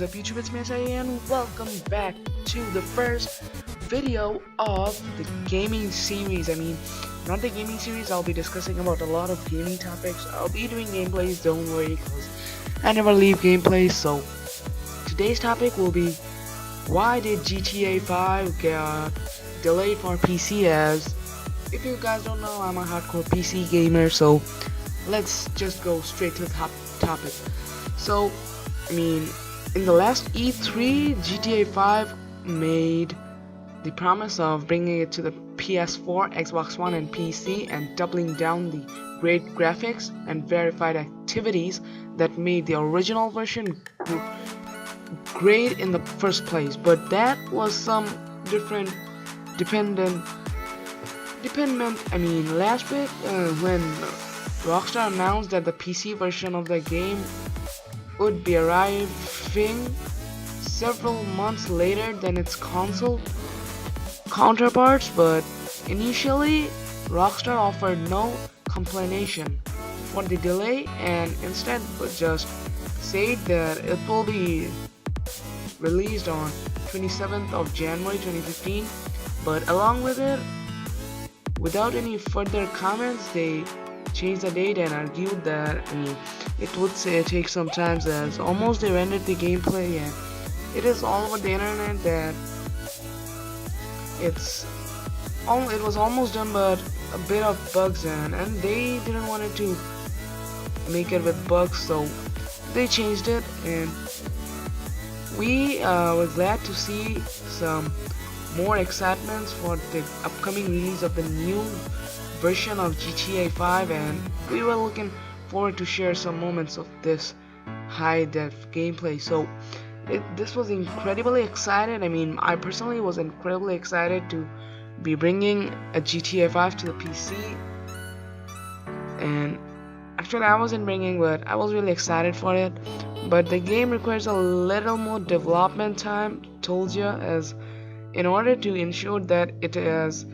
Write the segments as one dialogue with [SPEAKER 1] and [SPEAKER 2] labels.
[SPEAKER 1] up YouTube, it's me and welcome back to the first video of the gaming series. Not the gaming series, I'll be discussing about a lot of gaming topics. I'll be doing gameplays, don't worry, because I never leave gameplays. So today's topic will be, why did GTA 5 get delayed for PC? As if you guys don't know, I'm a hardcore PC gamer, so let's just go straight to the topic. So in the last E3, GTA 5 made the promise of bringing it to the PS4, Xbox One, and PC, and doubling down the great graphics and verified activities that made the original version great in the first place. But that was some different last week when Rockstar announced that the PC version of the game would be arriving several months later than its console counterparts, but initially Rockstar offered no explanation for the delay and instead just said that it will be released on 27th of January 2015. But along with it, without any further comments, they changed the date and argued that it would take some time, as almost they rendered the gameplay and it is all over the internet that it was almost done, but a bit of bugs and they didn't want it to make it with bugs, so they changed it, and we were glad to see some more excitements for the upcoming release of the new version of GTA 5, and we were looking forward to share some moments of this high-def gameplay. So this was incredibly excited. I personally was incredibly excited to be bringing a GTA 5 to the PC, and actually I wasn't bringing, but I was really excited for it. But the game requires a little more development time, told you, as in order to ensure that it is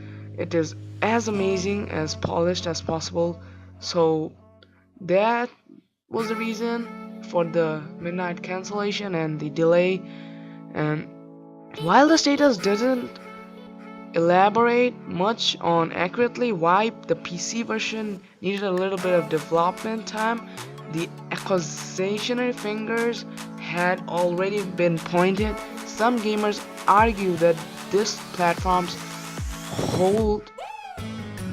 [SPEAKER 1] as amazing, as polished as possible. So that was the reason for the midnight cancellation and the delay. And while the status doesn't elaborate much on accurately why the PC version needed a little bit of development time, the accusationary fingers had already been pointed. Some gamers argue that this platforms hold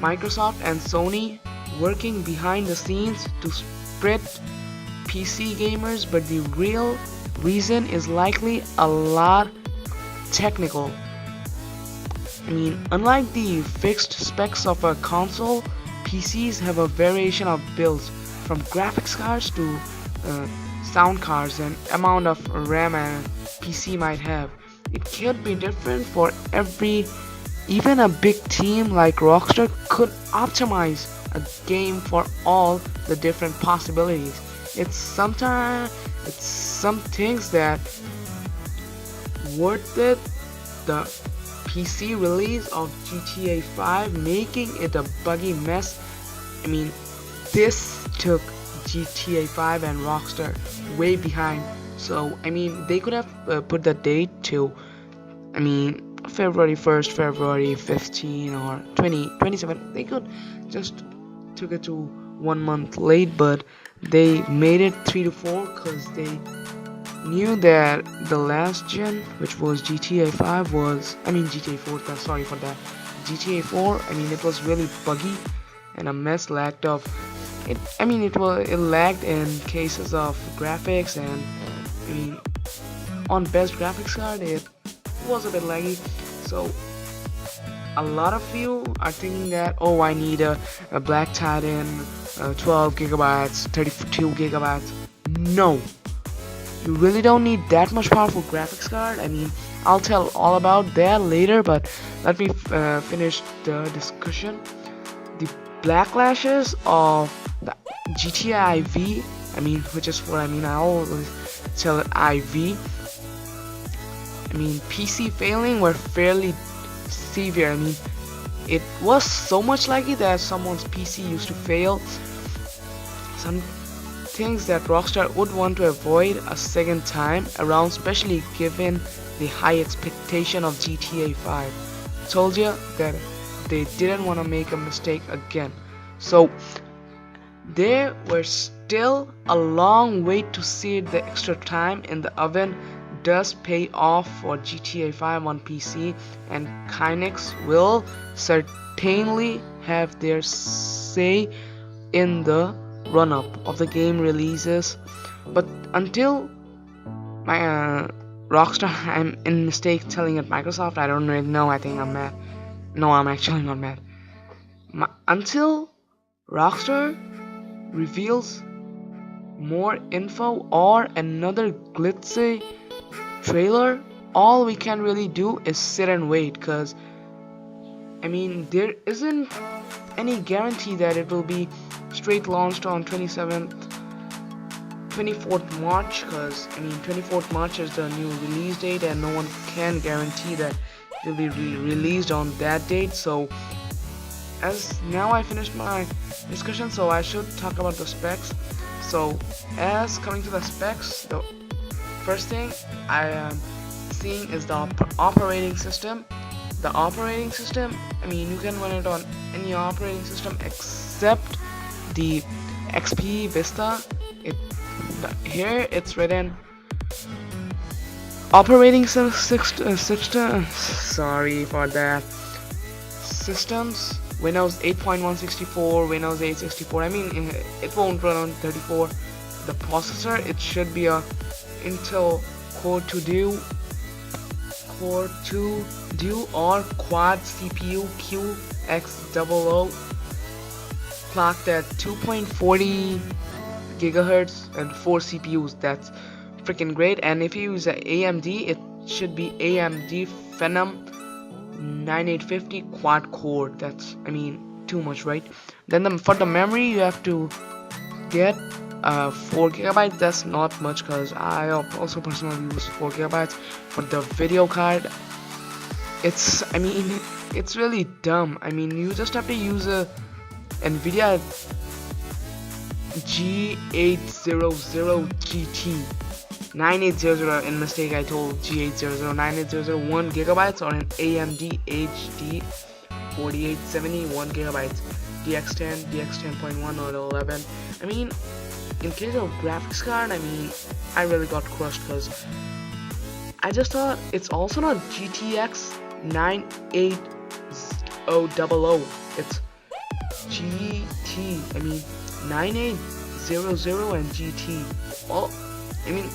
[SPEAKER 1] Microsoft and Sony working behind the scenes to spread PC gamers, but the real reason is likely a lot technical. Unlike the fixed specs of a console, PCs have a variation of builds, from graphics cards to sound cards and amount of RAM a PC might have. It could be different for every. Even a big team like Rockstar could optimize a game for all the different possibilities. It's some things that worth it. The PC release of GTA 5 making it a buggy mess. This took GTA 5 and Rockstar way behind. So they could have put the date to February 1st, February 15, or 27. They could just took it to 1 month late, but they made it 3 to 4 because they knew that the last gen, which was GTA 5, was GTA 4. Sorry for that. GTA 4. It was really buggy and a mess. Lacked of it. It lagged in cases of graphics, and on best graphics card it was a bit laggy. So a lot of you are thinking that, oh, I need a Black Titan 12 gigabytes, 32 gigabytes. No, you really don't need that much powerful graphics card. I'll tell all about that later, but let me finish the discussion. The backlashes of the GTA IV, which is what I always tell it IV. PC failing were fairly severe. It was so much laggy that someone's PC used to fail. things that Rockstar would want to avoid a second time around, especially given the high expectation of GTA 5. Told you that they didn't want to make a mistake again. So there were still a long wait to see the extra time in the oven does pay off for GTA 5 on PC, and Kynex will certainly have their say in the run-up of the game releases. But until my Rockstar, I'm in mistake telling it Microsoft. I don't really know. I think I'm mad. No, I'm actually not mad. Until Rockstar reveals more info or another glitzy trailer, all we can really do is sit and wait, because I mean there isn't any guarantee that it will be straight launched on 24th March, because I mean 24th March is the new release date and no one can guarantee that it will be released on that date. So as now I finished my discussion, so I should talk about the specs. So as coming to the specs, the first thing I am seeing is the operating system. The operating system, I mean you can run it on any operating system except the XP Vista. Here it's written operating system, sorry for that, systems Windows 8.164, Windows 864. I mean it won't run on 34. The processor, it should be a Intel Core 2 Duo or Quad CPU QX00, clocked at 2.40 gigahertz and 4 CPUs. That's freaking great. And if you use an AMD, it should be AMD Phenom 9850 quad core. That's, I mean, too much, right? Then for the memory, you have to get 4 gigabytes. That's not much, because I also personally use 4 gigabytes. For the video card, it's, I mean, it's really dumb. I mean, you just have to use a NVIDIA G800 GT 9800, in mistake I told G800, 9800, 1 gigabytes, or an AMD HD 4870, 1 gigabytes, DX10, DX10.1 or 11. I mean, in case of graphics card, I mean, I really got crushed, because I just thought it's also not GTX 98000. It's GT. I mean 9800 and GT. Well, I mean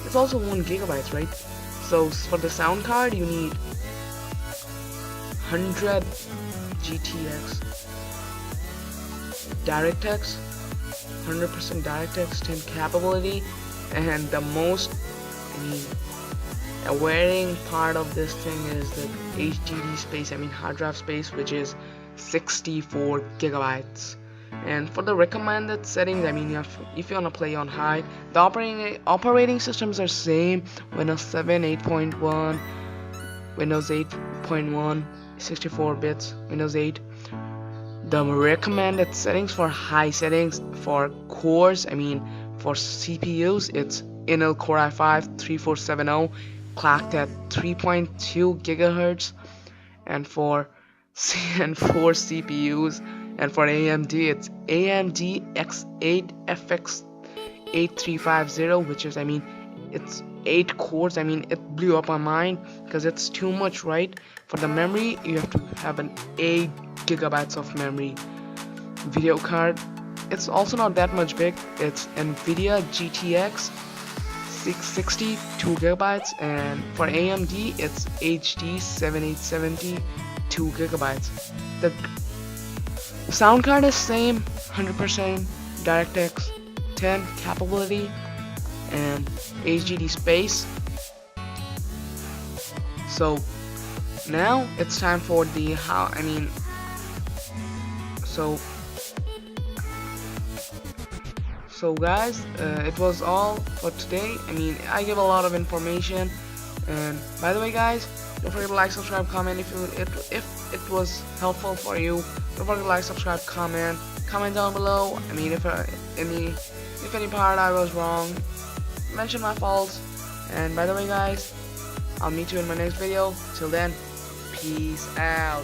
[SPEAKER 1] it's also 1 gigabyte, right? So for the sound card you need 100 GTX DirectX, 100% DirectX 10 capability, and the most, I mean, a wearing part of this thing is the HDD space, I mean hard drive space, which is 64 gigabytes. And for the recommended settings, I mean, if you want to play on high, the operating systems are same: Windows 7, 8.1, Windows 8.1, 64 bits, Windows 8. The recommended settings for high settings for cores, I mean for CPUs, it's Intel Core i5 3470, clocked at 3.2 gigahertz, and for 4 CPUs. And for AMD, it's AMD X8 FX 8350, which is, I mean, it's 8 cores. I mean, it blew up my mind because it's too much, right? For the memory, you have to have an 8 gigabytes of memory. Video card, it's also not that much big. It's NVIDIA GTX 660, 2 gigabytes, and for AMD, it's HD 7870, 2 gigabytes. The sound card is same, 100% DirectX 10 capability and HDD space. So now it's time for the so guys, it was all for today. I mean, I give a lot of information, and by the way guys, don't forget to like, subscribe, comment if it was helpful for you. Don't forget to like, subscribe, comment down below. I mean, if If any part I was wrong, mention my faults. And by the way guys, I'll meet you in my next video. Till then, peace out.